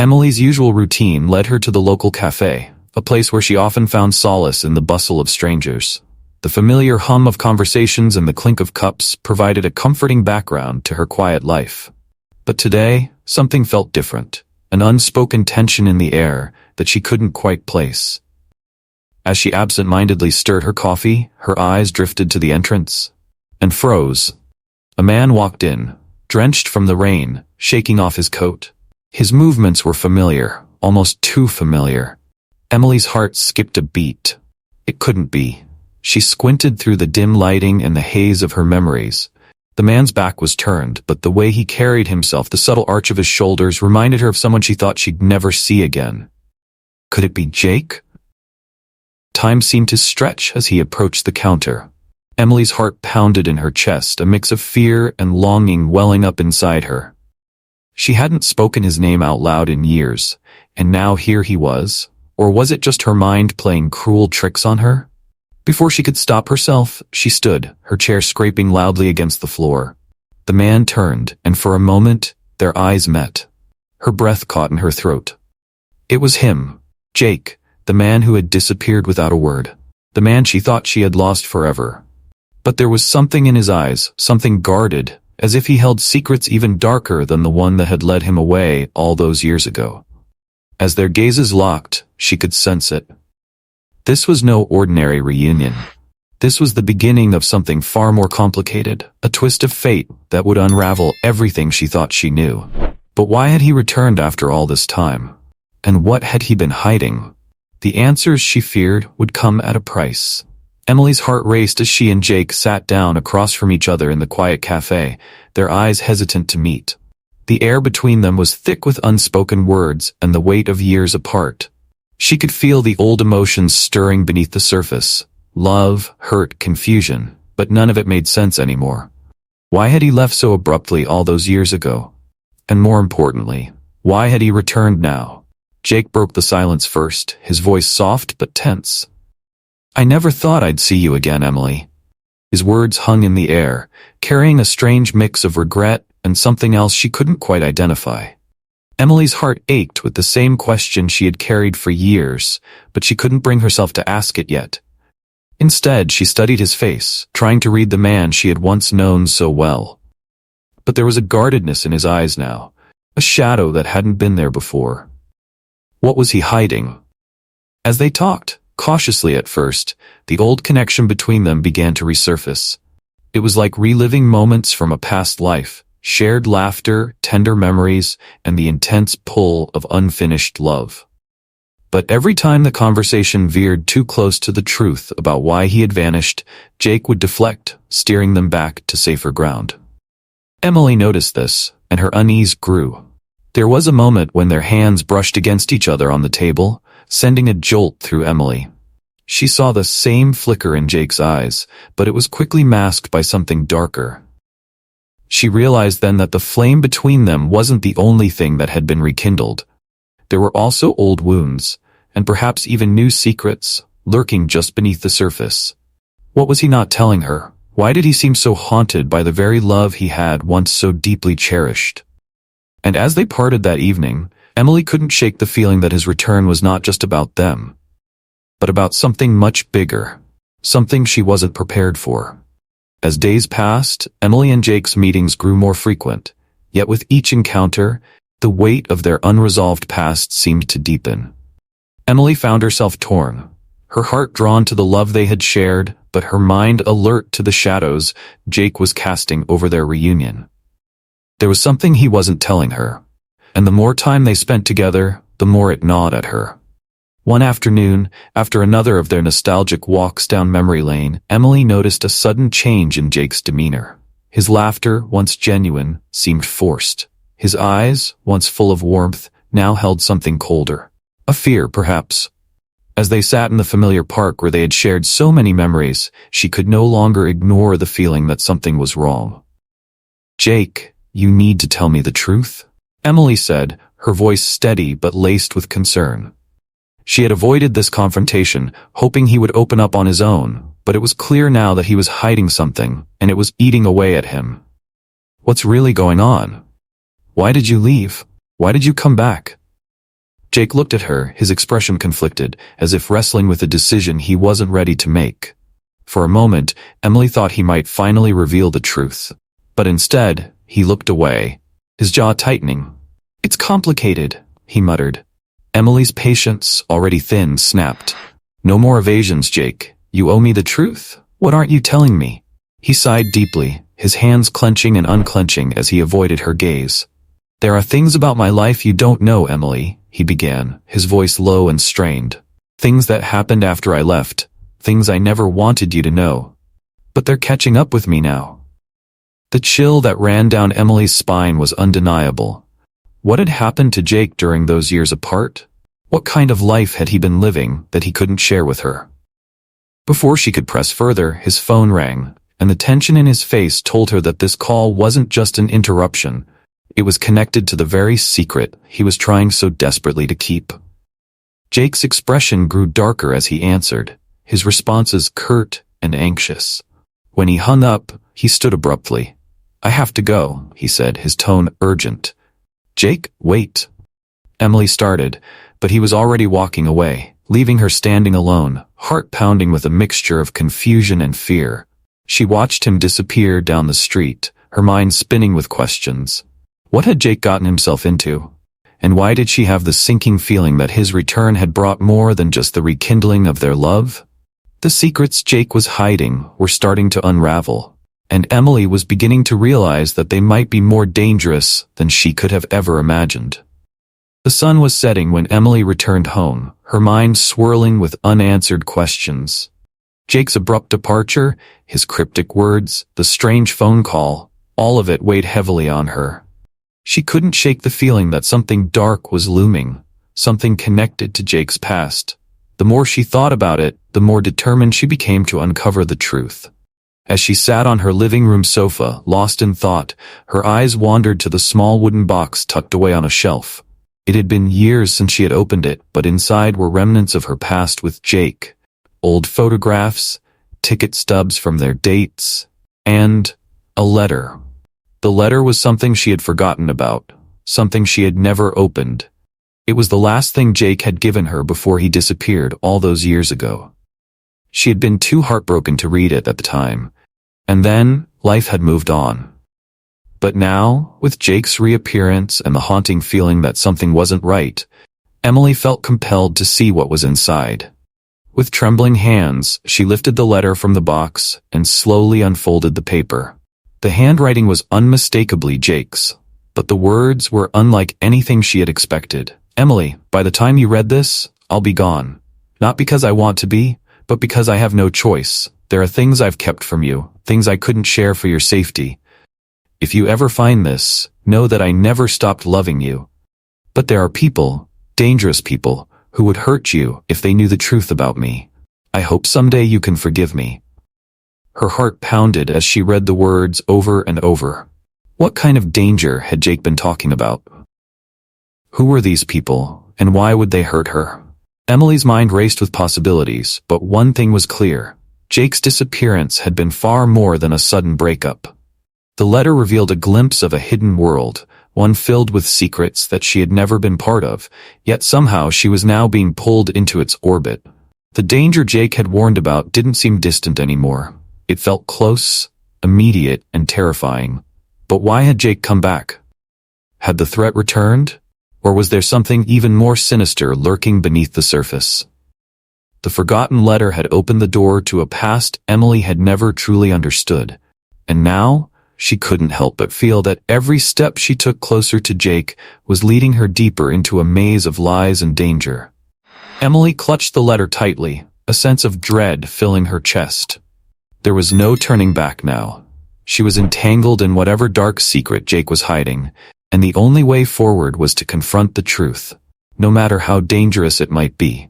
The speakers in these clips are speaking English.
Emily's usual routine led her to the local cafe, a place where she often found solace in the bustle of strangers. The familiar hum of conversations and the clink of cups provided a comforting background to her quiet life. But today, something felt different, an unspoken tension in the air that she couldn't quite place. As she absent-mindedly stirred her coffee, her eyes drifted to the entrance and froze. A man walked in, drenched from the rain, shaking off his coat. His movements were familiar, almost too familiar. Emily's heart skipped a beat. It couldn't be. She squinted through the dim lighting and the haze of her memories. The man's back was turned, but the way he carried himself, the subtle arch of his shoulders, reminded her of someone she thought she'd never see again. Could it be Jake? Time seemed to stretch as he approached the counter. Emily's heart pounded in her chest, a mix of fear and longing welling up inside her. She hadn't spoken his name out loud in years, and now here he was. Or was it just her mind playing cruel tricks on her? Before she could stop herself, she stood, her chair scraping loudly against the floor. The man turned, and for a moment, their eyes met. Her breath caught in her throat. It was him, Jake, the man who had disappeared without a word. The man she thought she had lost forever. But there was something in his eyes, something guarded, as if he held secrets even darker than the one that had led him away all those years ago. As their gazes locked, she could sense it. This was no ordinary reunion. This was the beginning of something far more complicated, a twist of fate that would unravel everything she thought she knew. But why had he returned after all this time? And what had he been hiding? The answers, she feared, would come at a price. Emily's heart raced as she and Jake sat down across from each other in the quiet cafe, their eyes hesitant to meet. The air between them was thick with unspoken words and the weight of years apart. She could feel the old emotions stirring beneath the surface. Love, hurt, confusion, but none of it made sense anymore. Why had he left so abruptly all those years ago? And more importantly, why had he returned now? Jake broke the silence first, his voice soft but tense. I never thought I'd see you again, Emily. His words hung in the air, carrying a strange mix of regret and something else she couldn't quite identify. Emily's heart ached with the same question she had carried for years, but she couldn't bring herself to ask it yet. Instead, she studied his face, trying to read the man she had once known so well. But there was a guardedness in his eyes now, a shadow that hadn't been there before. What was he hiding? As they talked, cautiously at first, the old connection between them began to resurface. It was like reliving moments from a past life. Shared laughter, tender memories, and the intense pull of unfinished love. But every time the conversation veered too close to the truth about why he had vanished, Jake would deflect, steering them back to safer ground. Emily noticed this, and her unease grew. There was a moment when their hands brushed against each other on the table, sending a jolt through Emily. She saw the same flicker in Jake's eyes, but it was quickly masked by something darker. She realized then that the flame between them wasn't the only thing that had been rekindled. There were also old wounds, and perhaps even new secrets, lurking just beneath the surface. What was he not telling her? Why did he seem so haunted by the very love he had once so deeply cherished? And as they parted that evening, Emily couldn't shake the feeling that his return was not just about them, but about something much bigger, something she wasn't prepared for. As days passed, Emily and Jake's meetings grew more frequent, yet with each encounter, the weight of their unresolved past seemed to deepen. Emily found herself torn, her heart drawn to the love they had shared, but her mind alert to the shadows Jake was casting over their reunion. There was something he wasn't telling her, and the more time they spent together, the more it gnawed at her. One afternoon, after another of their nostalgic walks down memory lane, Emily noticed a sudden change in Jake's demeanor. His laughter, once genuine, seemed forced. His eyes, once full of warmth, now held something colder. A fear, perhaps. As they sat in the familiar park where they had shared so many memories, she could no longer ignore the feeling that something was wrong. Jake, you need to tell me the truth, Emily said, her voice steady but laced with concern. She had avoided this confrontation, hoping he would open up on his own, but it was clear now that he was hiding something, and it was eating away at him. What's really going on? Why did you leave? Why did you come back? Jake looked at her, his expression conflicted, as if wrestling with a decision he wasn't ready to make. For a moment, Emily thought he might finally reveal the truth. But instead, he looked away, his jaw tightening. "It's complicated," he muttered. Emily's patience, already thin, snapped. "No more evasions, Jake. You owe me the truth. What aren't you telling me?" He sighed deeply, his hands clenching and unclenching as he avoided her gaze. "There are things about my life you don't know, Emily," he began, his voice low and strained. "Things that happened after I left, things I never wanted you to know. But they're catching up with me now." The chill that ran down Emily's spine was undeniable. What had happened to Jake during those years apart? What kind of life had he been living that he couldn't share with her? Before she could press further, his phone rang, and the tension in his face told her that this call wasn't just an interruption. It was connected to the very secret he was trying so desperately to keep. Jake's expression grew darker as he answered, his responses curt and anxious. When he hung up, he stood abruptly. "I have to go," he said, his tone urgent. "Jake, wait." Emily started, but he was already walking away, leaving her standing alone, heart pounding with a mixture of confusion and fear. She watched him disappear down the street, her mind spinning with questions. What had Jake gotten himself into? And why did she have the sinking feeling that his return had brought more than just the rekindling of their love? The secrets Jake was hiding were starting to unravel, and Emily was beginning to realize that they might be more dangerous than she could have ever imagined. The sun was setting when Emily returned home, her mind swirling with unanswered questions. Jake's abrupt departure, his cryptic words, the strange phone call, all of it weighed heavily on her. She couldn't shake the feeling that something dark was looming, something connected to Jake's past. The more she thought about it, the more determined she became to uncover the truth. As she sat on her living room sofa, lost in thought, her eyes wandered to the small wooden box tucked away on a shelf. It had been years since she had opened it, but inside were remnants of her past with Jake. Old photographs, ticket stubs from their dates, and a letter. The letter was something she had forgotten about, something she had never opened. It was the last thing Jake had given her before he disappeared all those years ago. She had been too heartbroken to read it at the time, and then life had moved on. But now, with Jake's reappearance and the haunting feeling that something wasn't right, Emily felt compelled to see what was inside. With trembling hands, she lifted the letter from the box and slowly unfolded the paper. The handwriting was unmistakably Jake's, but the words were unlike anything she had expected. "Emily, by the time you read this, I'll be gone. Not because I want to be, but because I have no choice. There are things I've kept from you, things I couldn't share for your safety. If you ever find this, know that I never stopped loving you. But there are people, dangerous people, who would hurt you if they knew the truth about me. I hope someday you can forgive me." Her heart pounded as she read the words over and over. What kind of danger had Jake been talking about? Who were these people, and why would they hurt her? Emily's mind raced with possibilities, but one thing was clear. Jake's disappearance had been far more than a sudden breakup. The letter revealed a glimpse of a hidden world, one filled with secrets that she had never been part of, yet somehow she was now being pulled into its orbit. The danger Jake had warned about didn't seem distant anymore. It felt close, immediate, and terrifying. But why had Jake come back? Had the threat returned? Or was there something even more sinister lurking beneath the surface? The forgotten letter had opened the door to a past Emily had never truly understood. And now, she couldn't help but feel that every step she took closer to Jake was leading her deeper into a maze of lies and danger. Emily clutched the letter tightly, a sense of dread filling her chest. There was no turning back now. She was entangled in whatever dark secret Jake was hiding, and the only way forward was to confront the truth, no matter how dangerous it might be.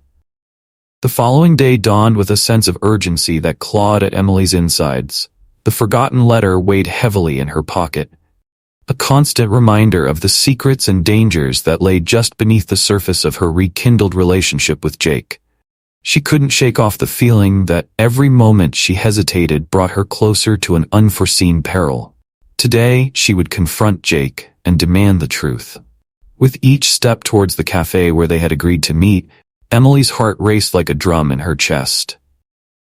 The following day dawned with a sense of urgency that clawed at Emily's insides. The forgotten letter weighed heavily in her pocket, a constant reminder of the secrets and dangers that lay just beneath the surface of her rekindled relationship with Jake. She couldn't shake off the feeling that every moment she hesitated brought her closer to an unforeseen peril. Today, she would confront Jake and demand the truth. With each step towards the cafe where they had agreed to meet, Emily's heart raced like a drum in her chest.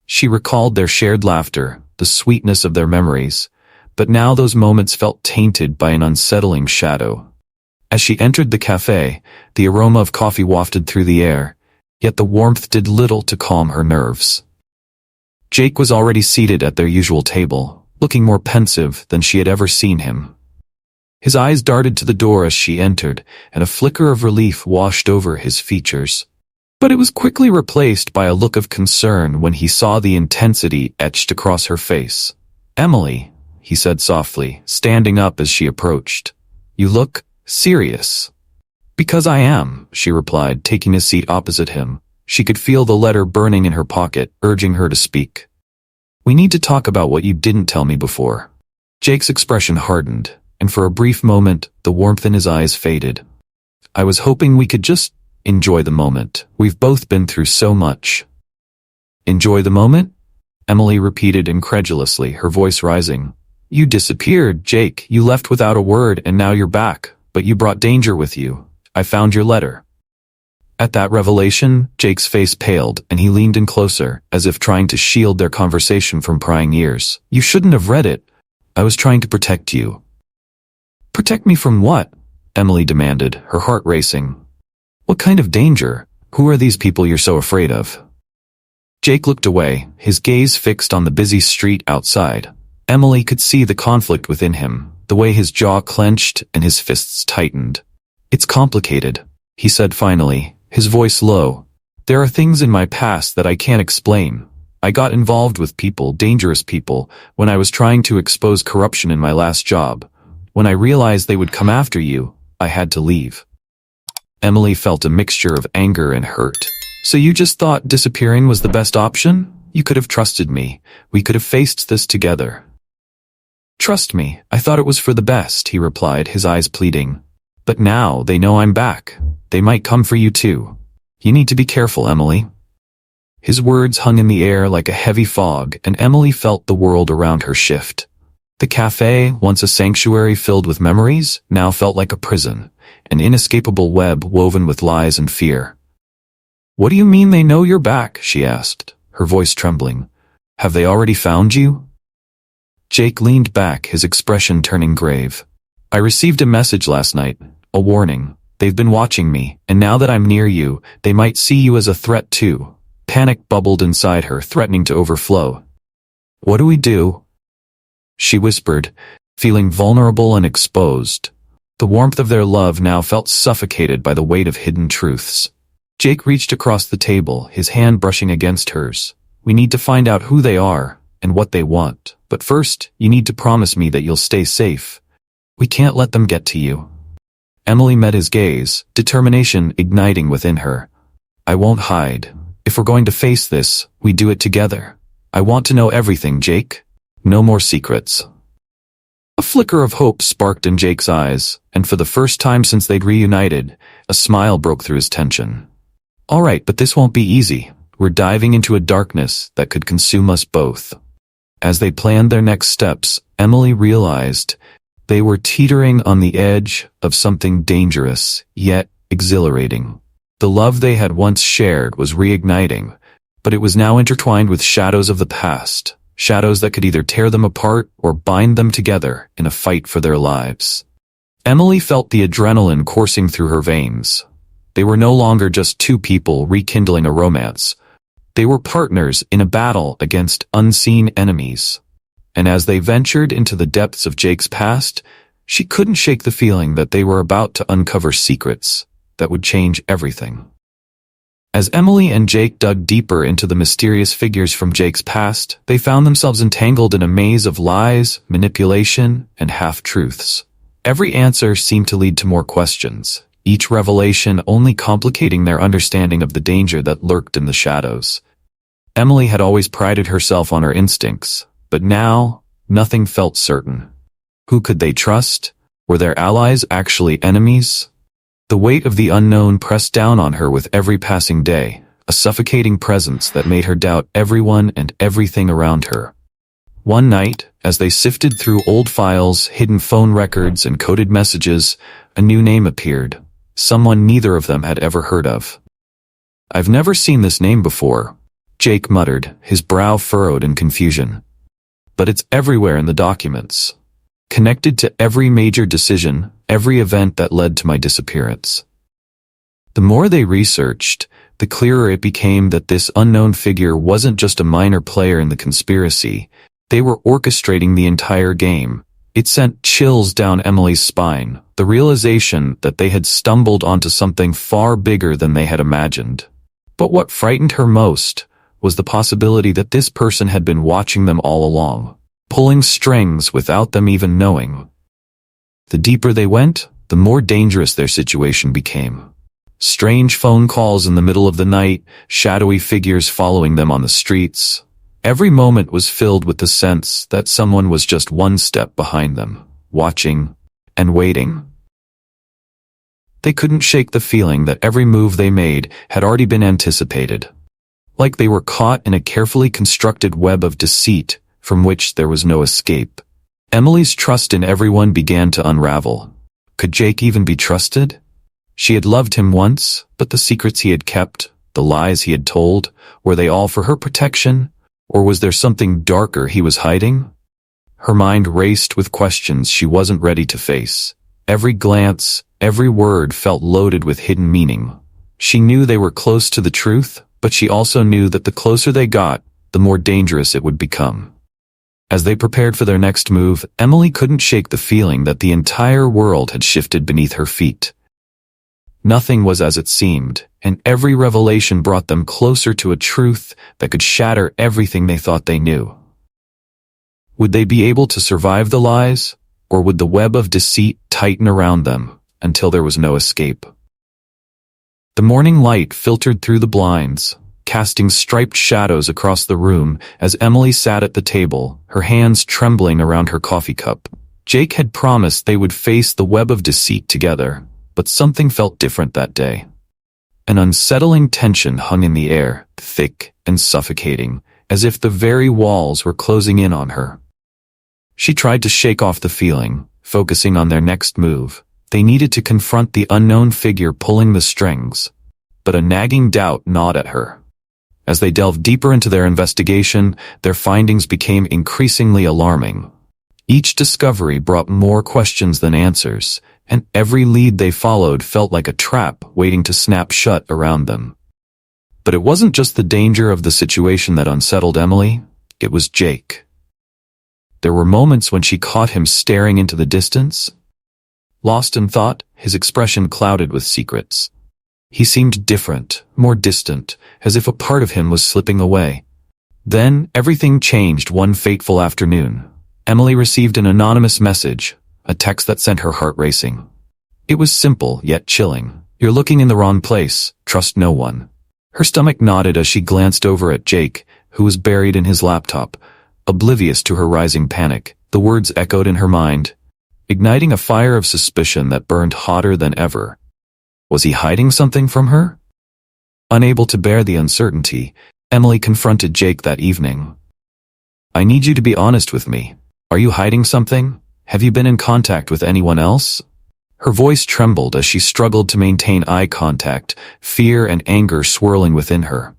She recalled their shared laughter, the sweetness of their memories, but now those moments felt tainted by an unsettling shadow. As she entered the cafe, the aroma of coffee wafted through the air, yet the warmth did little to calm her nerves. Jake was already seated at their usual table, looking more pensive than she had ever seen him. His eyes darted to the door as she entered, and a flicker of relief washed over his features. But it was quickly replaced by a look of concern when he saw the intensity etched across her face. "Emily," he said softly, standing up as she approached. "You look serious." "Because I am," she replied, taking a seat opposite him. She could feel the letter burning in her pocket, urging her to speak. "We need to talk about what you didn't tell me before." Jake's expression hardened, and for a brief moment, the warmth in his eyes faded. "I was hoping we could just enjoy the moment. We've both been through so much." "Enjoy the moment?" Emily repeated incredulously, her voice rising. "You disappeared, Jake. You left without a word, and now you're back. But you brought danger with you. I found your letter." At that revelation, Jake's face paled, and he leaned in closer, as if trying to shield their conversation from prying ears. "You shouldn't have read it. I was trying to protect you." "Protect me from what?" Emily demanded, her heart racing. "What kind of danger? Who are these people you're so afraid of?" Jake looked away, his gaze fixed on the busy street outside. Emily could see the conflict within him, the way his jaw clenched and his fists tightened. "It's complicated," he said finally, his voice low. "There are things in my past that I can't explain. I got involved with people, dangerous people, when I was trying to expose corruption in my last job. When I realized they would come after you, I had to leave." Emily felt a mixture of anger and hurt. "So you just thought disappearing was the best option? You could have trusted me. We could have faced this together." "Trust me, I thought it was for the best," he replied, his eyes pleading. "But now they know I'm back. They might come for you too. You need to be careful, Emily." His words hung in the air like a heavy fog, and Emily felt the world around her shift. The cafe, once a sanctuary filled with memories, now felt like a prison, an inescapable web woven with lies and fear. "What do you mean they know you're back?" she asked, her voice trembling. "Have they already found you?" Jake leaned back, his expression turning grave. "I received a message last night, a warning. They've been watching me, and now that I'm near you, they might see you as a threat too." Panic bubbled inside her, threatening to overflow. "What do we do?" she whispered, feeling vulnerable and exposed. The warmth of their love now felt suffocated by the weight of hidden truths. Jake reached across the table, his hand brushing against hers. "We need to find out who they are and what they want. But first, you need to promise me that you'll stay safe. We can't let them get to you." Emily met his gaze, determination igniting within her. "I won't hide. If we're going to face this, we do it together. I want to know everything, Jake. No more secrets." A flicker of hope sparked in Jake's eyes, and for the first time since they'd reunited, a smile broke through his tension. "All right, but this won't be easy. We're diving into a darkness that could consume us both." As they planned their next steps, Emily realized they were teetering on the edge of something dangerous, yet exhilarating. The love they had once shared was reigniting, but it was now intertwined with shadows of the past, shadows that could either tear them apart or bind them together in a fight for their lives. Emily felt the adrenaline coursing through her veins. They were no longer just two people rekindling a romance. They were partners in a battle against unseen enemies. And as they ventured into the depths of Jake's past, she couldn't shake the feeling that they were about to uncover secrets that would change everything. As Emily and Jake dug deeper into the mysterious figures from Jake's past, they found themselves entangled in a maze of lies, manipulation, and half-truths. Every answer seemed to lead to more questions, each revelation only complicating their understanding of the danger that lurked in the shadows. Emily had always prided herself on her instincts, but now, nothing felt certain. Who could they trust? Were their allies actually enemies? The weight of the unknown pressed down on her with every passing day, a suffocating presence that made her doubt everyone and everything around her. One night, as they sifted through old files, hidden phone records, and coded messages, a new name appeared. someone neither of them had ever heard of. "I've never seen this name before," Jake muttered, his brow furrowed in confusion. "But it's everywhere in the documents. Connected to every major decision, every event that led to my disappearance." The more they researched, the clearer it became that this unknown figure wasn't just a minor player in the conspiracy. They were orchestrating the entire game. It sent chills down Emily's spine, the realization that they had stumbled onto something far bigger than they had imagined. But what frightened her most was the possibility that this person had been watching them all along, pulling strings without them even knowing. The deeper they went, the more dangerous their situation became. Strange phone calls in the middle of the night, shadowy figures following them on the streets. Every moment was filled with the sense that someone was just one step behind them, watching and waiting. They couldn't shake the feeling that every move they made had already been anticipated. Like they were caught in a carefully constructed web of deceit from which there was no escape. Emily's trust in everyone began to unravel. Could Jake even be trusted? She had loved him once, but the secrets he had kept, the lies he had told, were they all for her protection? Or was there something darker he was hiding? Her mind raced with questions she wasn't ready to face. Every glance, every word felt loaded with hidden meaning. She knew they were close to the truth, but she also knew that the closer they got, the more dangerous it would become. As they prepared for their next move, Emily couldn't shake the feeling that the entire world had shifted beneath her feet. Nothing was as it seemed, and every revelation brought them closer to a truth that could shatter everything they thought they knew. Would they be able to survive the lies, or would the web of deceit tighten around them until there was no escape? The morning light filtered through the blinds, casting striped shadows across the room as Emily sat at the table, her hands trembling around her coffee cup. Jake had promised they would face the web of deceit together, but something felt different that day. An unsettling tension hung in the air, thick and suffocating, as if the very walls were closing in on her. She tried to shake off the feeling, focusing on their next move. They needed to confront the unknown figure pulling the strings, but a nagging doubt gnawed at her. As they delved deeper into their investigation, their findings became increasingly alarming. Each discovery brought more questions than answers, and every lead they followed felt like a trap waiting to snap shut around them. But it wasn't just the danger of the situation that unsettled Emily, it was Jake. There were moments when she caught him staring into the distance. Lost in thought, his expression clouded with secrets. He seemed different, more distant, as if a part of him was slipping away. Then, everything changed one fateful afternoon. Emily received an anonymous message, a text that sent her heart racing. It was simple, yet chilling. "You're looking in the wrong place. Trust no one." Her stomach knotted as she glanced over at Jake, who was buried in his laptop, oblivious to her rising panic. The words echoed in her mind, igniting a fire of suspicion that burned hotter than ever. Was he hiding something from her? Unable to bear the uncertainty, Emily confronted Jake that evening. "I need you to be honest with me. Are you hiding something? Have you been in contact with anyone else?" Her voice trembled as she struggled to maintain eye contact, fear and anger swirling within her.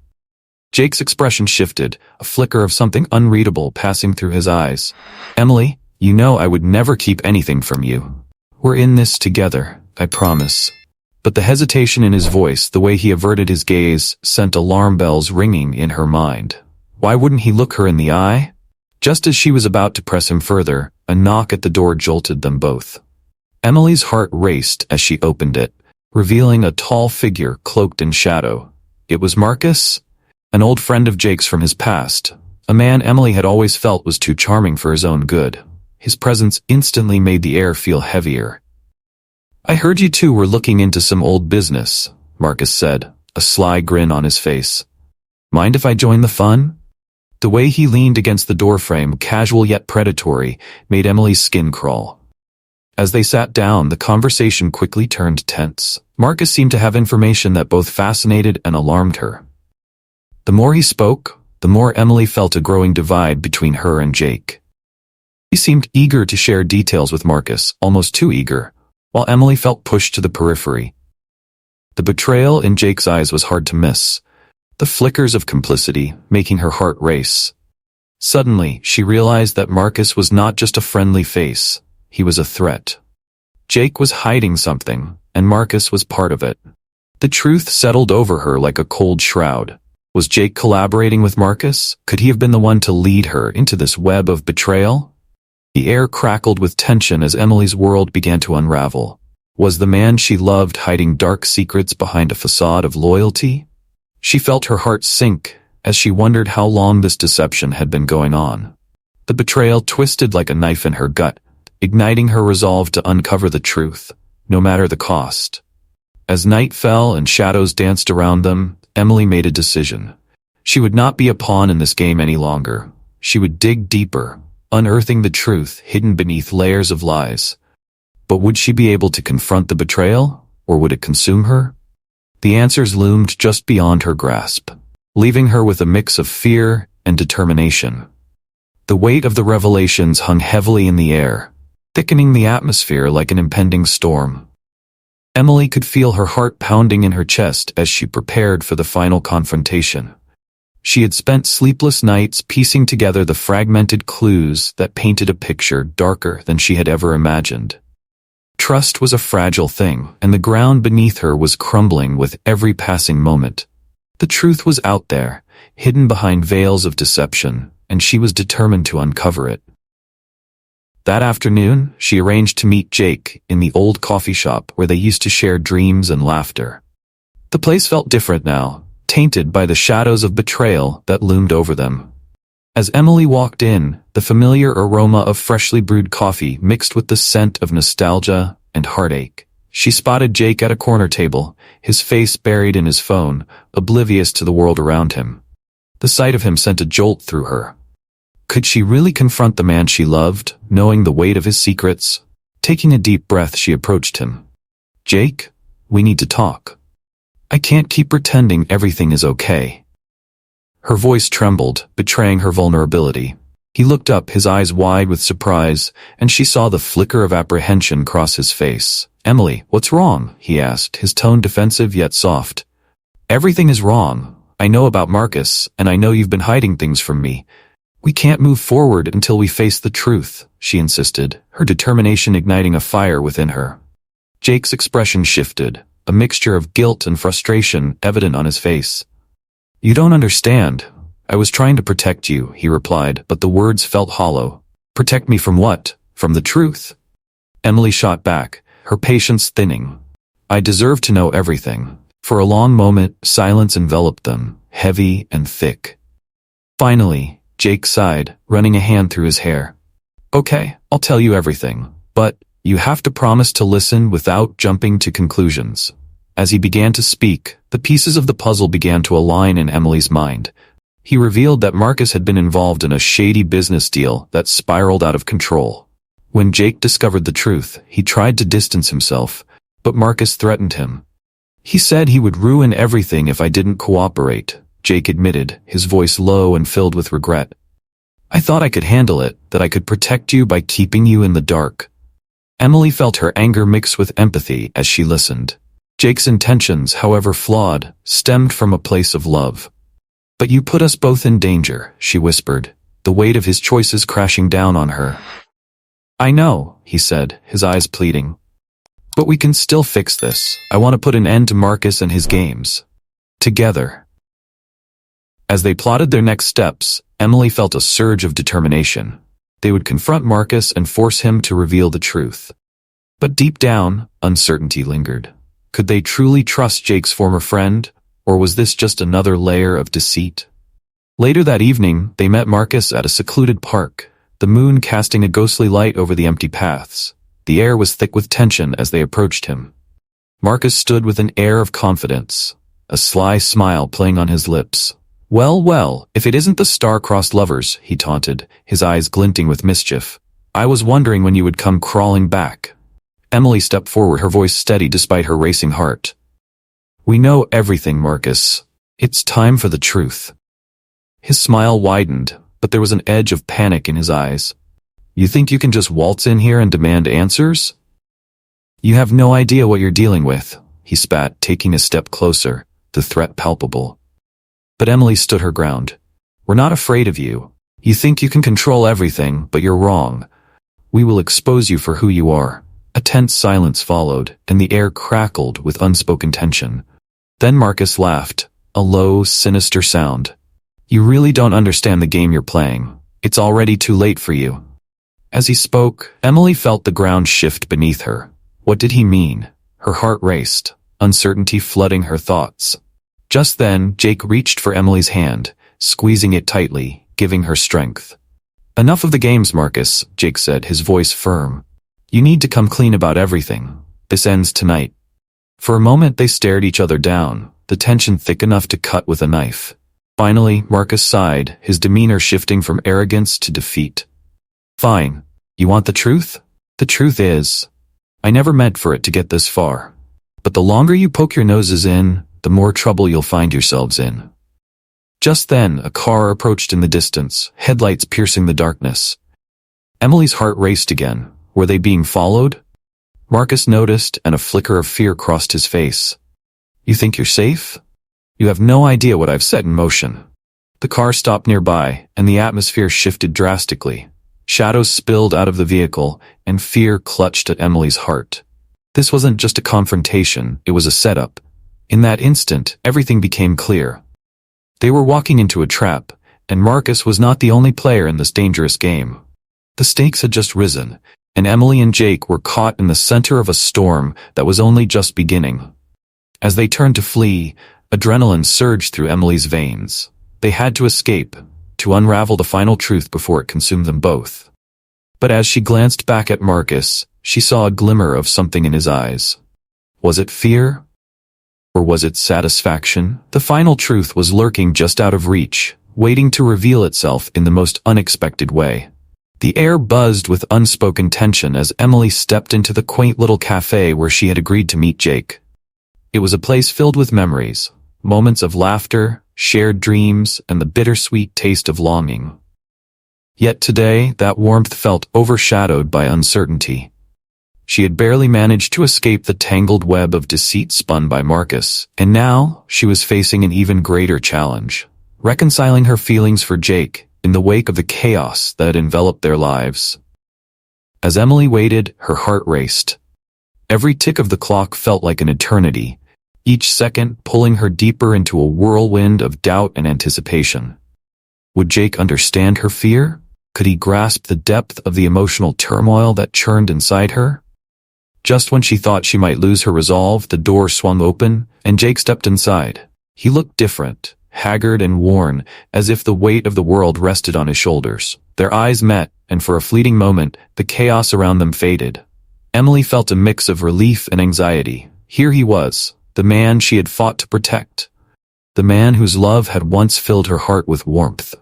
Jake's expression shifted, a flicker of something unreadable passing through his eyes. "Emily, you know I would never keep anything from you. We're in this together, I promise." But the hesitation in his voice, the way he averted his gaze, sent alarm bells ringing in her mind. Why wouldn't he look her in the eye? Just as she was about to press him further, a knock at the door jolted them both. Emily's heart raced as she opened it, revealing a tall figure cloaked in shadow. It was Marcus, an old friend of Jake's from his past, a man Emily had always felt was too charming for his own good. His presence instantly made the air feel heavier. "I heard you two were looking into some old business," Marcus said, a sly grin on his face. "Mind if I join the fun?" The way he leaned against the doorframe, casual yet predatory, made Emily's skin crawl. As they sat down, the conversation quickly turned tense. Marcus seemed to have information that both fascinated and alarmed her. The more he spoke, the more Emily felt a growing divide between her and Jake. He seemed eager to share details with Marcus, almost too eager, while Emily felt pushed to the periphery. The betrayal in Jake's eyes was hard to miss, the flickers of complicity making her heart race. Suddenly, she realized that Marcus was not just a friendly face, he was a threat. Jake was hiding something, and Marcus was part of it. The truth settled over her like a cold shroud. Was Jake collaborating with Marcus? Could he have been the one to lead her into this web of betrayal? The air crackled with tension as Emily's world began to unravel. Was the man she loved hiding dark secrets behind a facade of loyalty? She felt her heart sink as she wondered how long this deception had been going on. The betrayal twisted like a knife in her gut, igniting her resolve to uncover the truth, no matter the cost. As night fell and shadows danced around them, Emily made a decision. She would not be a pawn in this game any longer. She would dig deeper, unearthing the truth hidden beneath layers of lies. But would she be able to confront the betrayal, or would it consume her? The answers loomed just beyond her grasp, leaving her with a mix of fear and determination. The weight of the revelations hung heavily in the air, thickening the atmosphere like an impending storm. Emily could feel her heart pounding in her chest as she prepared for the final confrontation. She had spent sleepless nights piecing together the fragmented clues that painted a picture darker than she had ever imagined. Trust was a fragile thing, and the ground beneath her was crumbling with every passing moment. The truth was out there, hidden behind veils of deception, and she was determined to uncover it. That afternoon, she arranged to meet Jake in the old coffee shop where they used to share dreams and laughter. The place felt different now, tainted by the shadows of betrayal that loomed over them. As Emily walked in, the familiar aroma of freshly brewed coffee mixed with the scent of nostalgia and heartache. She spotted Jake at a corner table, his face buried in his phone, oblivious to the world around him. The sight of him sent a jolt through her. Could she really confront the man she loved, knowing the weight of his secrets? Taking a deep breath, she approached him. "Jake, we need to talk. I can't keep pretending everything is okay." Her voice trembled, betraying her vulnerability. He looked up, his eyes wide with surprise, and she saw the flicker of apprehension cross his face. "Emily, what's wrong?" he asked, his tone defensive yet soft. "Everything is wrong. I know about Marcus, and I know you've been hiding things from me. We can't move forward until we face the truth," she insisted, her determination igniting a fire within her. Jake's expression shifted, a mixture of guilt and frustration evident on his face. "You don't understand. I was trying to protect you," he replied, but the words felt hollow. "Protect me from what? From the truth?" Emily shot back, her patience thinning. "I deserve to know everything." For a long moment, silence enveloped them, heavy and thick. Finally, Jake sighed, running a hand through his hair. "Okay, I'll tell you everything, but you have to promise to listen without jumping to conclusions." As he began to speak, the pieces of the puzzle began to align in Emily's mind. He revealed that Marcus had been involved in a shady business deal that spiraled out of control. When Jake discovered the truth, he tried to distance himself, but Marcus threatened him. "He said he would ruin everything if I didn't cooperate," Jake admitted, his voice low and filled with regret. "I thought I could handle it, that I could protect you by keeping you in the dark." Emily felt her anger mix with empathy as she listened. Jake's intentions, however flawed, stemmed from a place of love. "But you put us both in danger," she whispered, the weight of his choices crashing down on her. "I know," he said, his eyes pleading. "But we can still fix this. I want to put an end to Marcus and his games. Together." As they plotted their next steps, Emily felt a surge of determination. They would confront Marcus and force him to reveal the truth. But deep down, uncertainty lingered. Could they truly trust Jake's former friend, or was this just another layer of deceit? Later that evening, they met Marcus at a secluded park, the moon casting a ghostly light over the empty paths. The air was thick with tension as they approached him. Marcus stood with an air of confidence, a sly smile playing on his lips. Well, if it isn't the star-crossed lovers," he taunted, his eyes glinting with mischief. "I was wondering when you would come crawling back." Emily stepped forward, her voice steady despite her racing heart. "We know everything, Marcus. It's time for the truth." His smile widened, but there was an edge of panic in his eyes. "You think you can just waltz in here and demand answers? You have no idea what you're dealing with." he spat, taking a step closer, the threat palpable. But Emily stood her ground. We're not afraid of you. You think you can control everything, but you're wrong. We will expose you for who you are. A tense silence followed, and the air crackled with unspoken tension. Then Marcus laughed, a low, sinister sound. You really don't understand the game you're playing. It's already too late for you. As he spoke, Emily felt the ground shift beneath her. What did he mean? Her heart raced, uncertainty flooding her thoughts. Just then, Jake reached for Emily's hand, squeezing it tightly, giving her strength. Enough of the games, Marcus, Jake said, his voice firm. You need to come clean about everything. This ends tonight. For a moment they stared each other down, the tension thick enough to cut with a knife. Finally, Marcus sighed, his demeanor shifting from arrogance to defeat. Fine. You want the truth? The truth is, I never meant for it to get this far. But the longer you poke your noses in, the more trouble you'll find yourselves in. Just then, a car approached in the distance, headlights piercing the darkness. Emily's heart raced again. Were they being followed? Marcus noticed, and a flicker of fear crossed his face. You think you're safe? You have no idea what I've set in motion. The car stopped nearby, and the atmosphere shifted drastically. Shadows spilled out of the vehicle, and fear clutched at Emily's heart. This wasn't just a confrontation, it was a setup. In that instant, everything became clear. They were walking into a trap, and Marcus was not the only player in this dangerous game. The stakes had just risen, and Emily and Jake were caught in the center of a storm that was only just beginning. As they turned to flee, adrenaline surged through Emily's veins. They had to escape, to unravel the final truth before it consumed them both. But as she glanced back at Marcus, she saw a glimmer of something in his eyes. Was it fear? Or was it satisfaction? The final truth was lurking just out of reach, waiting to reveal itself in the most unexpected way. The air buzzed with unspoken tension as Emily stepped into the quaint little cafe where she had agreed to meet Jake. It was a place filled with memories, moments of laughter, shared dreams, and the bittersweet taste of longing. Yet today, that warmth felt overshadowed by uncertainty. She had barely managed to escape the tangled web of deceit spun by Marcus, and now she was facing an even greater challenge, reconciling her feelings for Jake in the wake of the chaos that had enveloped their lives. As Emily waited, her heart raced. Every tick of the clock felt like an eternity, each second pulling her deeper into a whirlwind of doubt and anticipation. Would Jake understand her fear? Could he grasp the depth of the emotional turmoil that churned inside her? Just when she thought she might lose her resolve, the door swung open, and Jake stepped inside. He looked different, haggard and worn, as if the weight of the world rested on his shoulders. Their eyes met, and for a fleeting moment, the chaos around them faded. Emily felt a mix of relief and anxiety. Here he was, the man she had fought to protect. The man whose love had once filled her heart with warmth.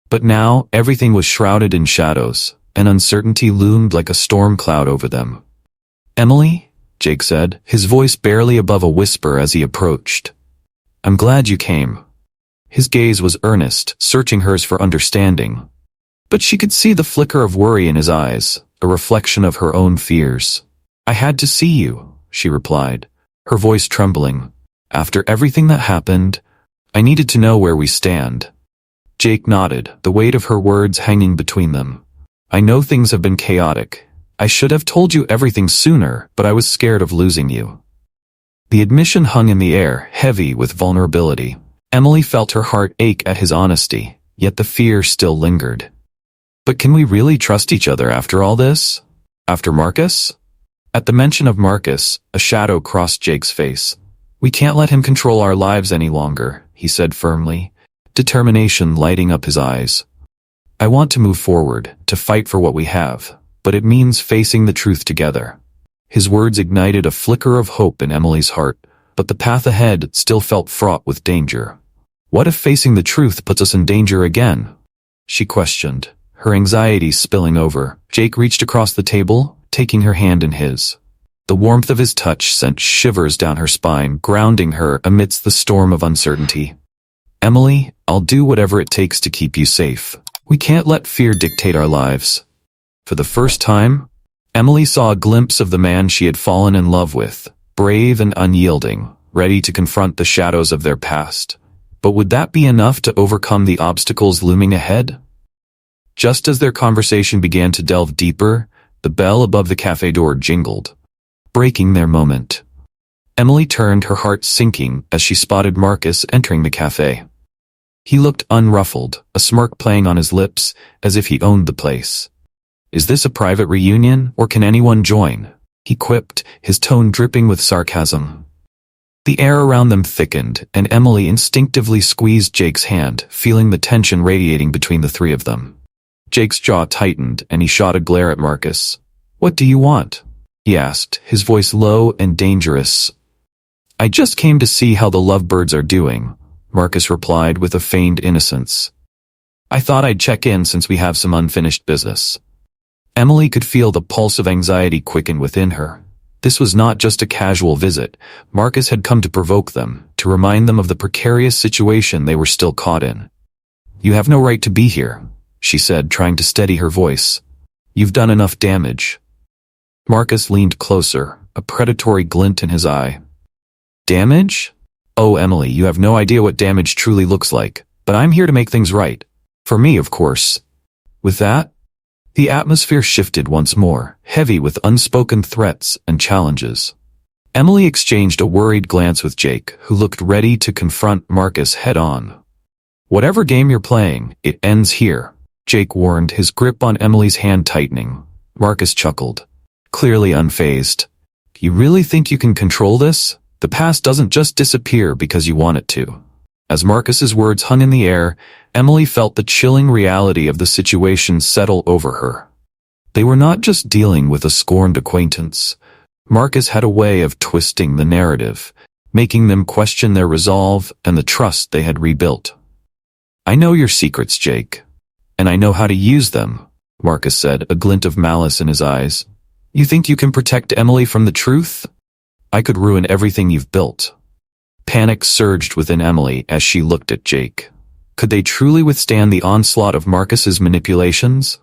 But now, everything was shrouded in shadows, and uncertainty loomed like a storm cloud over them. Emily, Jake said, his voice barely above a whisper as he approached. I'm glad you came. His gaze was earnest, searching hers for understanding. But she could see the flicker of worry in his eyes, a reflection of her own fears. I had to see you, she replied, her voice trembling. After everything that happened, I needed to know where we stand. Jake nodded, the weight of her words hanging between them. I know things have been chaotic. I should have told you everything sooner, but I was scared of losing you. The admission hung in the air, heavy with vulnerability. Emily felt her heart ache at his honesty, yet the fear still lingered. But can we really trust each other after all this? After Marcus? At the mention of Marcus, a shadow crossed Jake's face. We can't let him control our lives any longer, he said firmly, determination lighting up his eyes. I want to move forward, to fight for what we have, but it means facing the truth together. His words ignited a flicker of hope in Emily's heart, but the path ahead still felt fraught with danger. What if facing the truth puts us in danger again? She questioned, her anxiety spilling over. Jake reached across the table, taking her hand in his. The warmth of his touch sent shivers down her spine, grounding her amidst the storm of uncertainty. Emily, I'll do whatever it takes to keep you safe. We can't let fear dictate our lives. For the first time, Emily saw a glimpse of the man she had fallen in love with, brave and unyielding, ready to confront the shadows of their past. But would that be enough to overcome the obstacles looming ahead? Just as their conversation began to delve deeper, the bell above the cafe door jingled, breaking their moment. Emily turned, her heart sinking as she spotted Marcus entering the cafe. He looked unruffled, a smirk playing on his lips, as if he owned the place. "Is this a private reunion, or can anyone join?" he quipped, his tone dripping with sarcasm. The air around them thickened, and Emily instinctively squeezed Jake's hand, feeling the tension radiating between the three of them. Jake's jaw tightened, and he shot a glare at Marcus. "What do you want?" he asked, his voice low and dangerous. "I just came to see how the lovebirds are doing," Marcus replied with a feigned innocence. "I thought I'd check in since we have some unfinished business." Emily could feel the pulse of anxiety quicken within her. This was not just a casual visit. Marcus had come to provoke them, to remind them of the precarious situation they were still caught in. "You have no right to be here," she said, trying to steady her voice. "You've done enough damage." Marcus leaned closer, a predatory glint in his eye. "Damage? Oh, Emily, you have no idea what damage truly looks like, but I'm here to make things right. For me, of course." With that, the atmosphere shifted once more, heavy with unspoken threats and challenges. Emily exchanged a worried glance with Jake, who looked ready to confront Marcus head-on. "Whatever game you're playing, it ends here," Jake warned, his grip on Emily's hand tightening. Marcus chuckled, clearly unfazed. "You really think you can control this? The past doesn't just disappear because you want it to." As Marcus's words hung in the air, Emily felt the chilling reality of the situation settle over her. They were not just dealing with a scorned acquaintance. Marcus had a way of twisting the narrative, making them question their resolve and the trust they had rebuilt. "I know your secrets, Jake, and I know how to use them," Marcus said, a glint of malice in his eyes. "You think you can protect Emily from the truth? I could ruin everything you've built." Panic surged within Emily as she looked at Jake. Could they truly withstand the onslaught of Marcus's manipulations?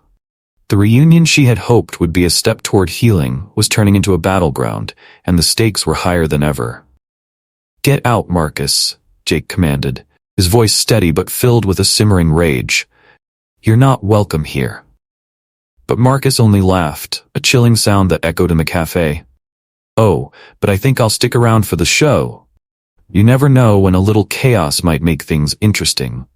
The reunion she had hoped would be a step toward healing was turning into a battleground, and the stakes were higher than ever. "Get out, Marcus," Jake commanded, his voice steady but filled with a simmering rage. "You're not welcome here." But Marcus only laughed, a chilling sound that echoed in the cafe. "Oh, but I think I'll stick around for the show. You never know when a little chaos might make things interesting."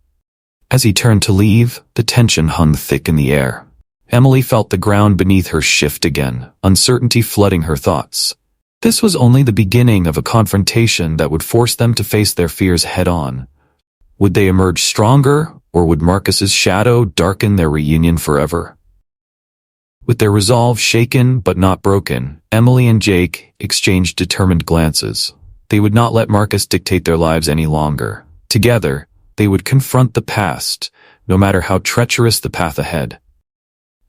As he turned to leave, the tension hung thick in the air. Emily felt the ground beneath her shift again, uncertainty flooding her thoughts. This was only the beginning of a confrontation that would force them to face their fears head-on. Would they emerge stronger, or would Marcus's shadow darken their reunion forever? With their resolve shaken but not broken, Emily and Jake exchanged determined glances. They would not let Marcus dictate their lives any longer. Together, they would confront the past, no matter how treacherous the path ahead.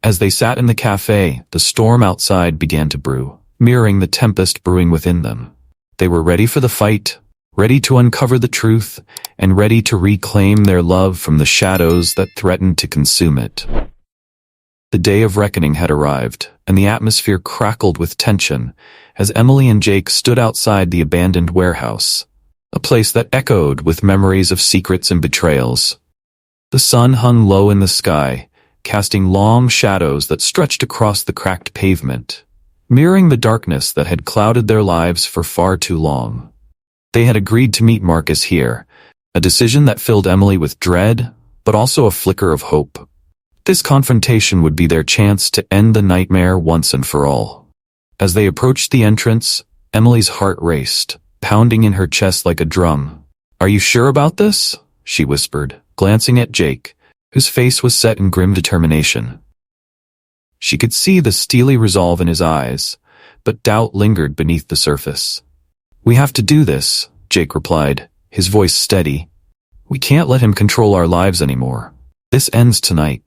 As they sat in the cafe, the storm outside began to brew, mirroring the tempest brewing within them. They were ready for the fight, ready to uncover the truth, and ready to reclaim their love from the shadows that threatened to consume it. The day of reckoning had arrived, and the atmosphere crackled with tension as Emily and Jake stood outside the abandoned warehouse, a place that echoed with memories of secrets and betrayals. The sun hung low in the sky, casting long shadows that stretched across the cracked pavement, mirroring the darkness that had clouded their lives for far too long. They had agreed to meet Marcus here, a decision that filled Emily with dread, but also a flicker of hope. This confrontation would be their chance to end the nightmare once and for all. As they approached the entrance, Emily's heart raced, pounding in her chest like a drum. "Are you sure about this?" she whispered, glancing at Jake, whose face was set in grim determination. She could see the steely resolve in his eyes, but doubt lingered beneath the surface. "We have to do this," Jake replied, his voice steady. "We can't let him control our lives anymore. This ends tonight."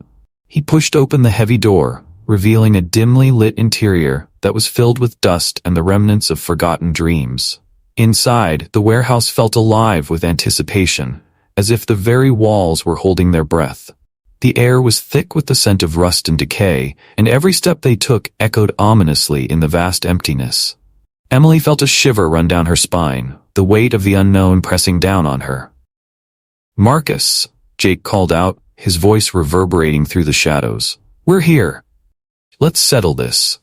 He pushed open the heavy door, revealing a dimly lit interior that was filled with dust and the remnants of forgotten dreams. Inside, the warehouse felt alive with anticipation, as if the very walls were holding their breath. The air was thick with the scent of rust and decay, and every step they took echoed ominously in the vast emptiness. Emily felt a shiver run down her spine, the weight of the unknown pressing down on her. "Marcus," Jake called out, his voice reverberating through the shadows. "We're here. Let's settle this."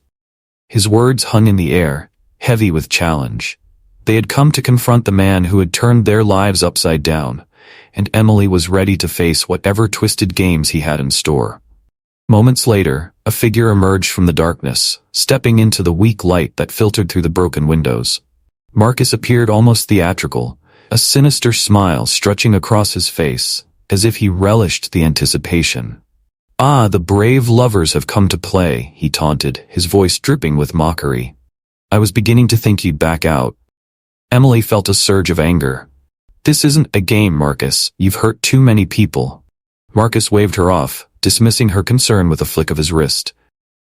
His words hung in the air, heavy with challenge. They had come to confront the man who had turned their lives upside down, and Emily was ready to face whatever twisted games he had in store. Moments later, a figure emerged from the darkness, stepping into the weak light that filtered through the broken windows. Marcus appeared almost theatrical, a sinister smile stretching across his face, as if he relished the anticipation. "Ah, the brave lovers have come to play," he taunted, his voice dripping with mockery. "I was beginning to think you'd back out." Emily felt a surge of anger. "This isn't a game, Marcus. You've hurt too many people." Marcus waved her off, dismissing her concern with a flick of his wrist.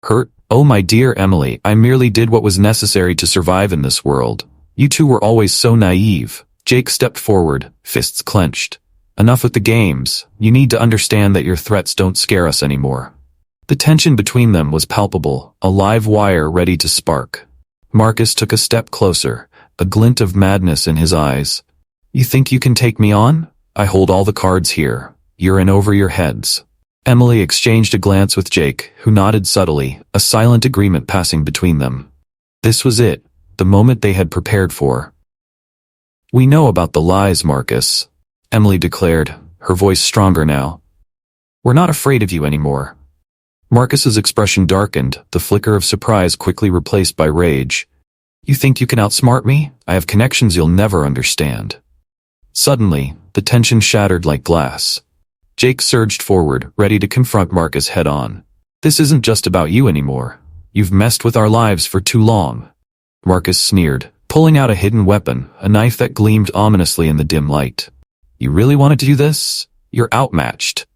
"Hurt? Oh, my dear Emily, I merely did what was necessary to survive in this world. You two were always so naive." Jake stepped forward, fists clenched. "Enough with the games. You need to understand that your threats don't scare us anymore." The tension between them was palpable, a live wire ready to spark. Marcus took a step closer, a glint of madness in his eyes. "You think you can take me on? I hold all the cards here. You're in over your heads." Emily exchanged a glance with Jake, who nodded subtly, a silent agreement passing between them. This was it, the moment they had prepared for. "We know about the lies, Marcus," Emily declared, her voice stronger now. "We're not afraid of you anymore." Marcus's expression darkened, the flicker of surprise quickly replaced by rage. "You think you can outsmart me? I have connections you'll never understand." Suddenly, the tension shattered like glass. Jake surged forward, ready to confront Marcus head-on. "This isn't just about you anymore. You've messed with our lives for too long." Marcus sneered, pulling out a hidden weapon, a knife that gleamed ominously in the dim light. "You really wanted to do this? You're outmatched."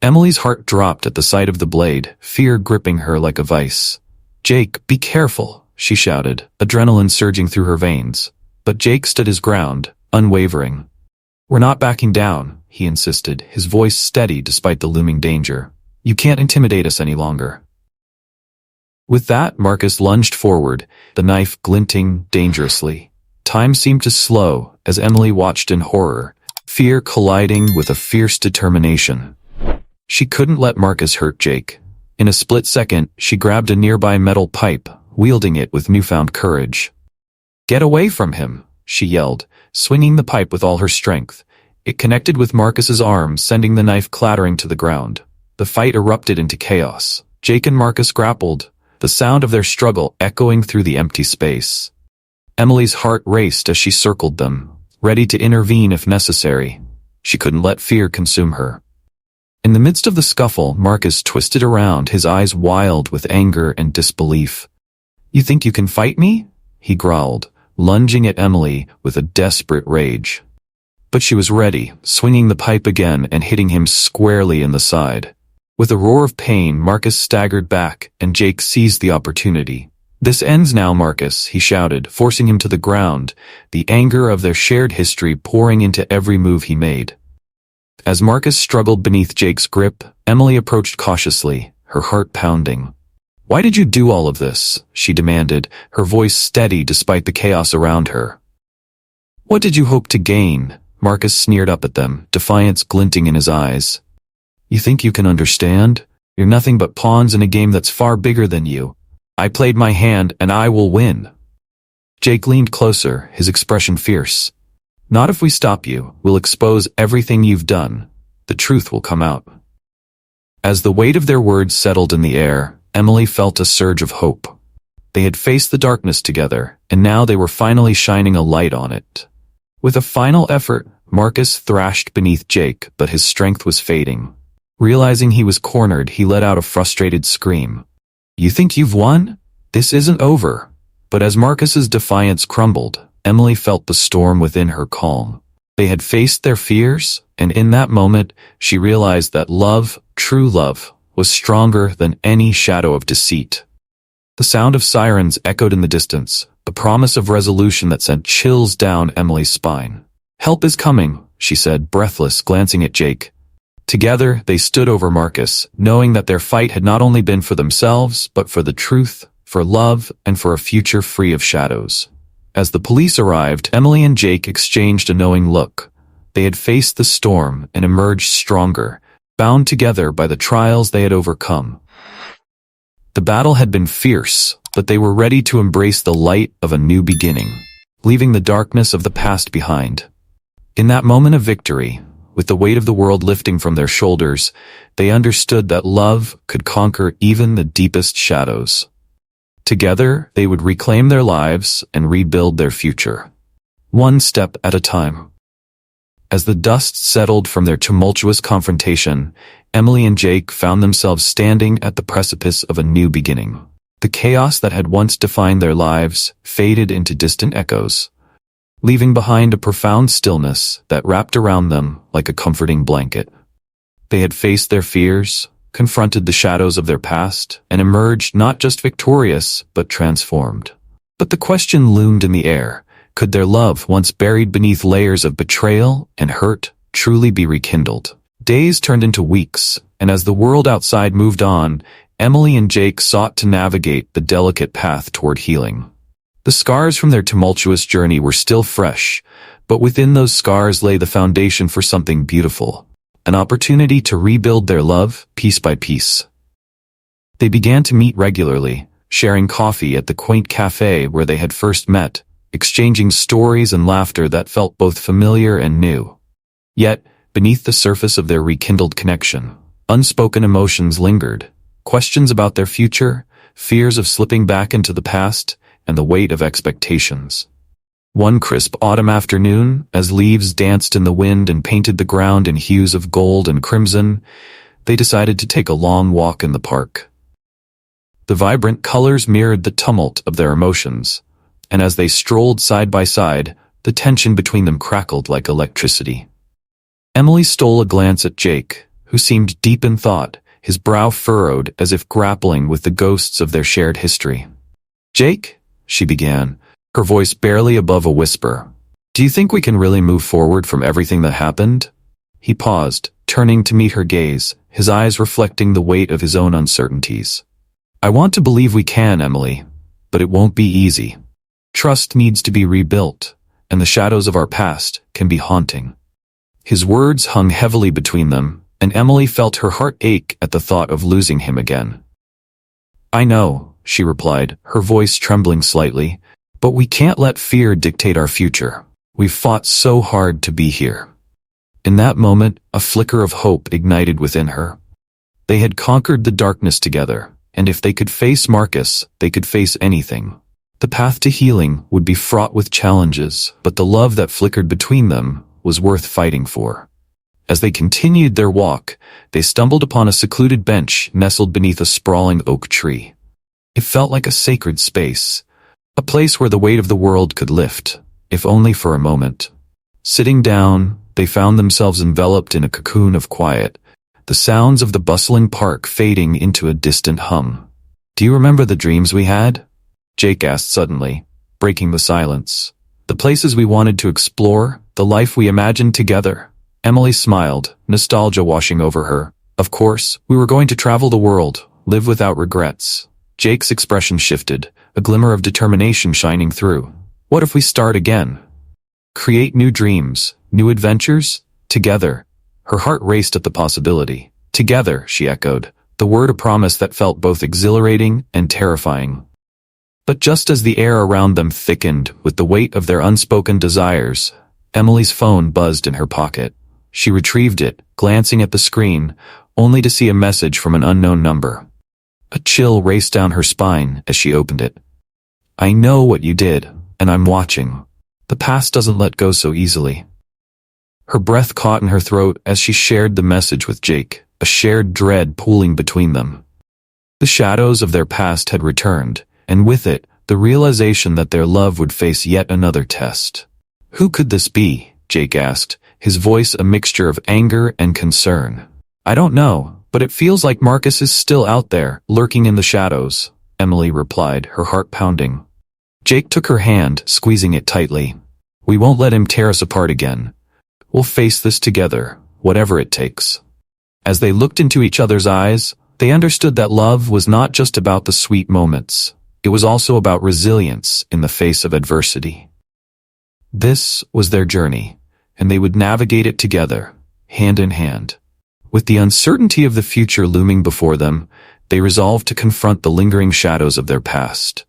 Emily's heart dropped at the sight of the blade, fear gripping her like a vice. "Jake, be careful," she shouted, adrenaline surging through her veins. But Jake stood his ground, unwavering. "We're not backing down," he insisted, his voice steady despite the looming danger. "You can't intimidate us any longer." With that, Marcus lunged forward, the knife glinting dangerously. Time seemed to slow as Emily watched in horror, fear colliding with a fierce determination. She couldn't let Marcus hurt Jake. In a split second, she grabbed a nearby metal pipe, wielding it with newfound courage. "Get away from him," she yelled, swinging the pipe with all her strength. It connected with Marcus's arm, sending the knife clattering to the ground. The fight erupted into chaos. Jake and Marcus grappled, the sound of their struggle echoing through the empty space. Emily's heart raced as she circled them, ready to intervene if necessary. She couldn't let fear consume her. In the midst of the scuffle, Marcus twisted around, his eyes wild with anger and disbelief. "You think you can fight me?" he growled, lunging at Emily with a desperate rage. But she was ready, swinging the pipe again and hitting him squarely in the side. With a roar of pain, Marcus staggered back, and Jake seized the opportunity. "This ends now, Marcus," he shouted, forcing him to the ground, the anger of their shared history pouring into every move he made. As Marcus struggled beneath Jake's grip, Emily approached cautiously, her heart pounding. "Why did you do all of this?" she demanded, her voice steady despite the chaos around her. "What did you hope to gain?" Marcus sneered up at them, defiance glinting in his eyes. "You think you can understand? You're nothing but pawns in a game that's far bigger than you. I played my hand, and I will win." Jake leaned closer, his expression fierce. "Not if we stop you. We'll expose everything you've done. The truth will come out." As the weight of their words settled in the air, Emily felt a surge of hope. They had faced the darkness together, and now they were finally shining a light on it. With a final effort, Marcus thrashed beneath Jake, but his strength was fading. Realizing he was cornered, he let out a frustrated scream. "You think you've won? This isn't over." But as Marcus's defiance crumbled, Emily felt the storm within her calm. They had faced their fears, and in that moment, she realized that love, true love, was stronger than any shadow of deceit. The sound of sirens echoed in the distance, a promise of resolution that sent chills down Emily's spine. "Help is coming," she said, breathless, glancing at Jake. Together, they stood over Marcus, knowing that their fight had not only been for themselves, but for the truth, for love, and for a future free of shadows. As the police arrived, Emily and Jake exchanged a knowing look. They had faced the storm and emerged stronger, bound together by the trials they had overcome. The battle had been fierce, but they were ready to embrace the light of a new beginning, leaving the darkness of the past behind. In that moment of victory, with the weight of the world lifting from their shoulders, they understood that love could conquer even the deepest shadows. Together, they would reclaim their lives and rebuild their future, one step at a time. As the dust settled from their tumultuous confrontation, Emily and Jake found themselves standing at the precipice of a new beginning. The chaos that had once defined their lives faded into distant echoes, leaving behind a profound stillness that wrapped around them like a comforting blanket. They had faced their fears, confronted the shadows of their past, and emerged not just victorious, but transformed. But the question loomed in the air: could their love, once buried beneath layers of betrayal and hurt, truly be rekindled? Days turned into weeks, and as the world outside moved on, Emily and Jake sought to navigate the delicate path toward healing. The scars from their tumultuous journey were still fresh, but within those scars lay the foundation for something beautiful, an opportunity to rebuild their love piece by piece. They began to meet regularly, sharing coffee at the quaint cafe where they had first met, exchanging stories and laughter that felt both familiar and new. Yet, beneath the surface of their rekindled connection, unspoken emotions lingered, questions about their future, fears of slipping back into the past, and the weight of expectations. One crisp autumn afternoon, as leaves danced in the wind and painted the ground in hues of gold and crimson, they decided to take a long walk in the park. The vibrant colors mirrored the tumult of their emotions, and as they strolled side by side, the tension between them crackled like electricity. Emily stole a glance at Jake, who seemed deep in thought, his brow furrowed as if grappling with the ghosts of their shared history. "Jake," she began, her voice barely above a whisper, "do you think we can really move forward from everything that happened?" He paused, turning to meet her gaze, his eyes reflecting the weight of his own uncertainties. "I want to believe we can, Emily, but it won't be easy. Trust needs to be rebuilt, and the shadows of our past can be haunting." His words hung heavily between them, and Emily felt her heart ache at the thought of losing him again. "I know," she replied, her voice trembling slightly, "but we can't let fear dictate our future. We've fought so hard to be here." In that moment, a flicker of hope ignited within her. They had conquered the darkness together, and if they could face Marcus, they could face anything. The path to healing would be fraught with challenges, but the love that flickered between them was worth fighting for. As they continued their walk, they stumbled upon a secluded bench nestled beneath a sprawling oak tree. It felt like a sacred space, a place where the weight of the world could lift, if only for a moment. Sitting down, they found themselves enveloped in a cocoon of quiet, the sounds of the bustling park fading into a distant hum. "Do you remember the dreams we had?" Jake asked suddenly, breaking the silence. "The places we wanted to explore, the life we imagined together." Emily smiled, nostalgia washing over her. "Of course, we were going to travel the world, live without regrets." Jake's expression shifted, a glimmer of determination shining through. "What if we start again? Create new dreams, new adventures, together?" Her heart raced at the possibility. "Together," she echoed, the word a promise that felt both exhilarating and terrifying. But just as the air around them thickened with the weight of their unspoken desires, Emily's phone buzzed in her pocket. She retrieved it, glancing at the screen, only to see a message from an unknown number. A chill raced down her spine as she opened it. "I know what you did, and I'm watching. The past doesn't let go so easily." Her breath caught in her throat as she shared the message with Jake, a shared dread pooling between them. The shadows of their past had returned, and with it, the realization that their love would face yet another test. "Who could this be?" Jake asked, his voice a mixture of anger and concern. "I don't know, but it feels like Marcus is still out there, lurking in the shadows," Emily replied, her heart pounding. Jake took her hand, squeezing it tightly. "We won't let him tear us apart again. We'll face this together, whatever it takes." As they looked into each other's eyes, they understood that love was not just about the sweet moments. it was also about resilience in the face of adversity. This was their journey, and they would navigate it together, hand in hand. With the uncertainty of the future looming before them, they resolved to confront the lingering shadows of their past.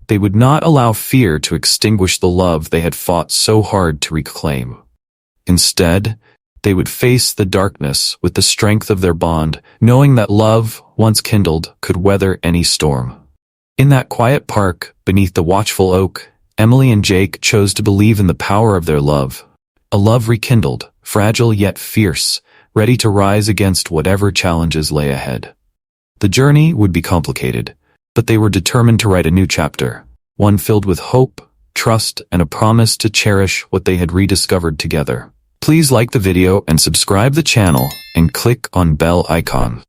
They would not allow fear to extinguish the love they had fought so hard to reclaim. Instead, they would face the darkness with the strength of their bond, knowing that love, once kindled, could weather any storm. In that quiet park, beneath the watchful oak, Emily and Jake chose to believe in the power of their love. A love rekindled, fragile yet fierce, ready to rise against whatever challenges lay ahead. The journey would be complicated, but they were determined to write a new chapter, one filled with hope, trust, and a promise to cherish what they had rediscovered together. Please like the video and subscribe the channel and click on bell icon.